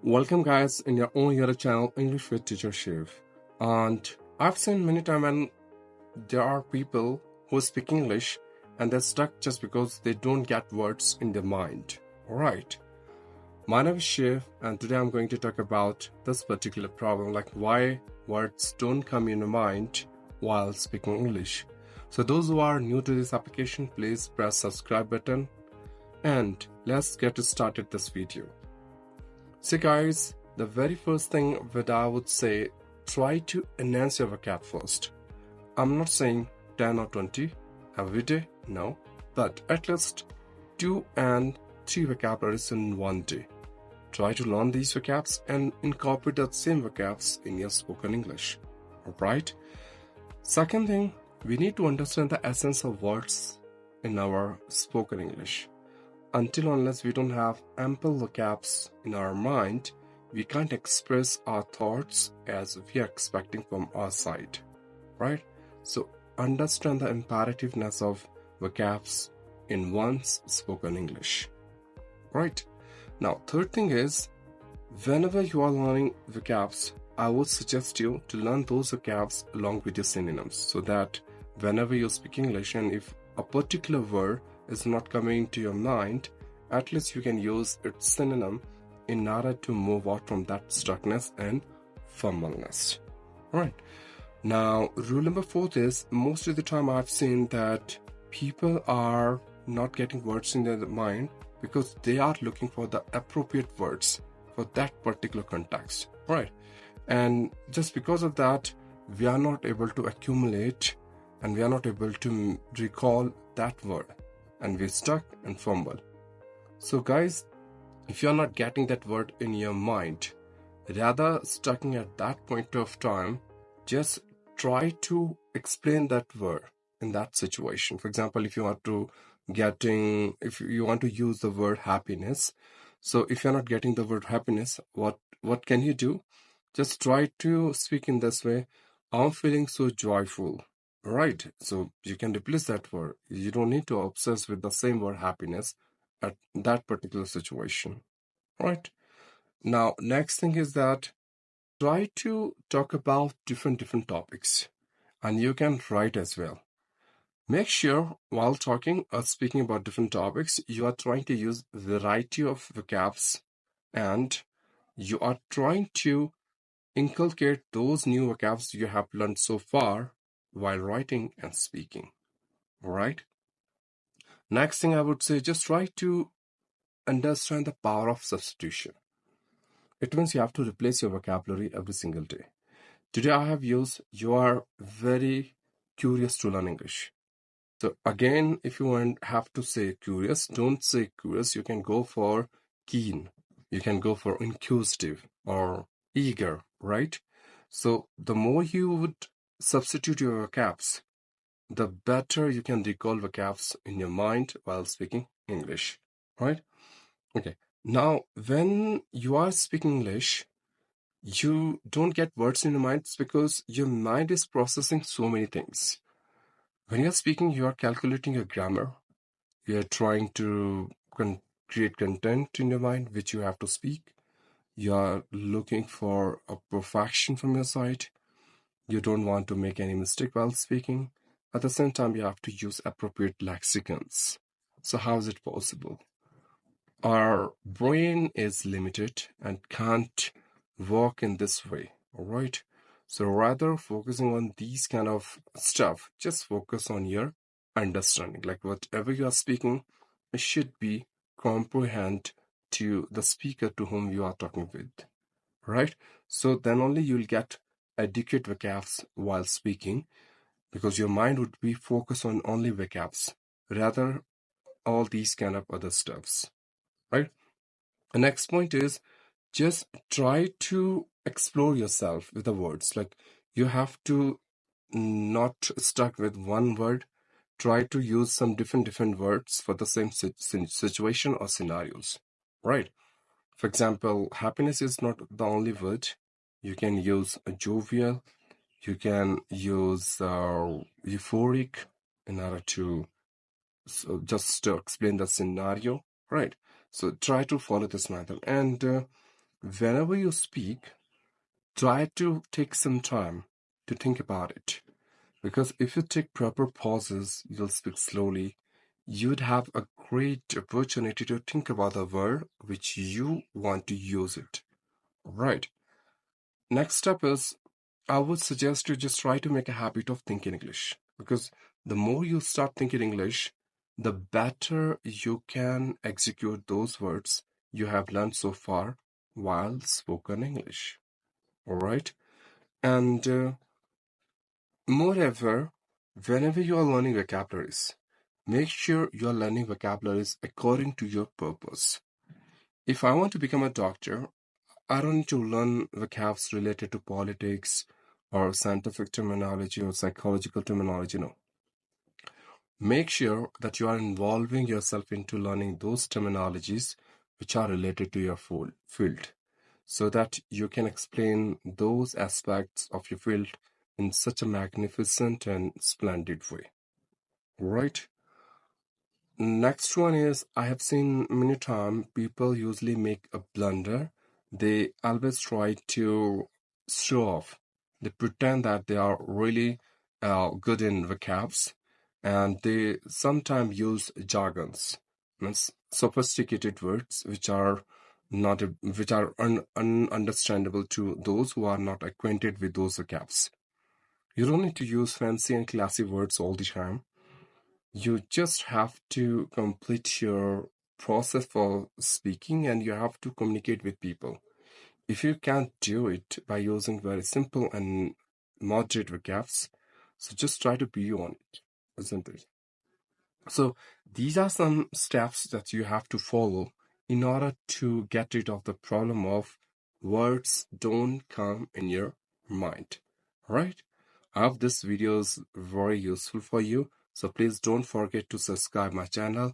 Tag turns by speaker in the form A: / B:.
A: Welcome guys in your own YouTube channel English with Teacher Shiv. And I've seen many times when there are people who speak English and they're stuck just because they don't get words in their mind. Alright. My name is Shiv and today I'm going to talk about this particular problem, like why words don't come in your mind while speaking English. So those who are new to this application, please press subscribe button and let's get started this video. So guys, the very first thing that I would say, try to enhance your vocab first. I'm not saying 10 or 20 every day, no, but at least 2 and 3 vocabularies in one day. Try to learn these vocabs and incorporate that same vocabs in your spoken English. Alright? Second thing, we need to understand the essence of words in our spoken English. Until unless we don't have ample vocabs in our mind, we can't express our thoughts as we are expecting from our side, right? So understand the imperativeness of vocabs in one's spoken English, right? Now, third thing is, whenever you are learning vocabs, I would suggest you to learn those vocabs along with your synonyms, so that whenever you speak English and if a particular word is not coming to your mind, at least you can use its synonym in order to move out from that stuckness and fumbleness. Alright. Now, rule number 4 is, most of the time I've seen that people are not getting words in their mind because they are looking for the appropriate words for that particular context. Right. And just because of that, we are not able to accumulate and we are not able to recall that word, and we're stuck and fumble. So guys, if you're not getting that word in your mind, rather stucking at that point of time, just try to explain that word in that situation. For example, if you want to use the word happiness, so if you're not getting the word happiness, what can you do? Just try to speak in this way: I'm feeling so joyful. Right, so you can replace that word. You don't need to obsess with the same word happiness at that particular situation. Right. Now, next thing is that try to talk about different topics, and you can write as well. Make sure while talking or speaking about different topics, you are trying to use variety of vocabs and you are trying to inculcate those new vocabs you have learned so far while writing and speaking. All right. Next thing I would say, just try to understand the power of substitution. It means you have to replace your vocabulary every single day. Today I have used, you are very curious to learn English. So again, if you have to say curious, don't say curious. You can go for keen. You can go for inquisitive or eager, right? So the more you would substitute your vocabs, the better you can recall vocabs in your mind while speaking English, right? Okay. Now, when you are speaking English, you don't get words in your mind because your mind is processing so many things. When you're speaking, you are calculating your grammar. You're trying to create content in your mind, which you have to speak. You are looking for a perfection from your side. You don't want to make any mistake while speaking. At the same time, you have to use appropriate lexicons. So how is it possible? Our brain is limited and can't work in this way, all right? So rather focusing on these kind of stuff, just focus on your understanding. Like whatever you are speaking, it should be comprehend to the speaker to whom you are talking with, right? So then only you'll get adequate vocabs while speaking, because your mind would be focused on only vocabs, rather all these kind of other stuffs, right? The next point is, just try to explore yourself with the words. Like you have to not stuck with one word. Try to use some different words for the same situation or scenarios, right? For example, happiness is not the only word. You can use a jovial. You can use euphoric in order to just to explain the scenario, right? So try to follow this method. And whenever you speak, try to take some time to think about it. Because if you take proper pauses, you'll speak slowly. You'd have a great opportunity to think about the word which you want to use it. Right. Next step is I would suggest you just try to make a habit of thinking English. Because the more you start thinking English, the better you can execute those words you have learned so far while spoken English. All right. And moreover, whenever you are learning vocabularies, make sure you are learning vocabularies according to your purpose. If I want to become a doctor, I don't need to learn vocabs related to politics or scientific terminology or psychological terminology. No. Make sure that you are involving yourself into learning those terminologies which are related to your field, so that you can explain those aspects of your field in such a magnificent and splendid way. Right? Next one is I have seen many times people usually make a blunder. They always try to show off. They pretend that they are really good in vocabs, and they sometimes use jargons, means sophisticated words which are not which are ununderstandable to those who are not acquainted with those vocabs. You don't need to use fancy and classy words all the time. You just have to complete your process for speaking and you have to communicate with people. If you can't do it by using very simple and moderate vocabs, so just try to be on it, isn't it? So these are some steps that you have to follow in order to get rid of the problem of words don't come in your mind. All right? I hope this video is very useful for you. So please don't forget to subscribe my channel